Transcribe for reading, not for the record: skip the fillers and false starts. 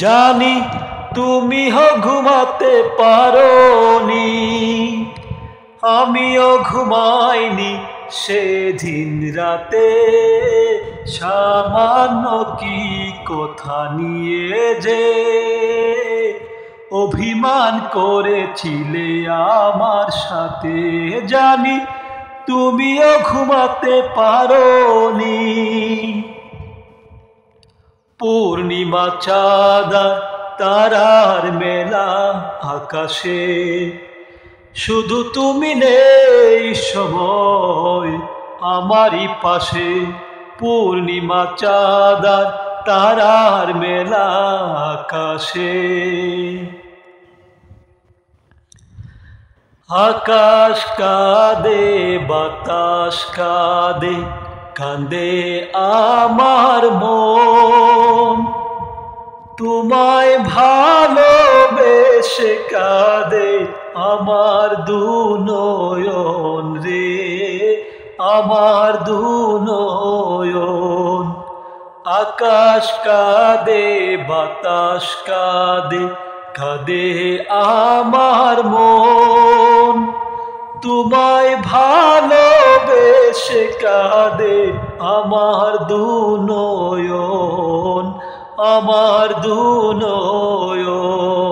জানি তুমিও ঘুমাতে পারোনি, আমিও ঘুমাইনি সেদিন রাতে। সামান্য কি কথা নিয়ে যে অভিমান করেছিলে আমার সাথে। জানি তুমিও ঘুমাতে পারোনি। পূর্ণিমা চাঁদা তারার মেলা আকাশে, শুধু তুমি নেই সময় আমারই পাশে। পূর্ণিমা চাঁদা তারার মেলা আকাশে। আকাশ কাঁদে বাতাস কাঁদে, কাঁদে আমার মন। তোমায় ভালোবেসে কাঁদে আমার দুনয়ন রে, আমার দুনয়ন। আকাশ কাঁদে বাতাস কাঁদে, কাঁদে আমার মন। তোমায় ভালোবেসে কাঁদে আমার দুনয়ন, আমার দুনয়ন।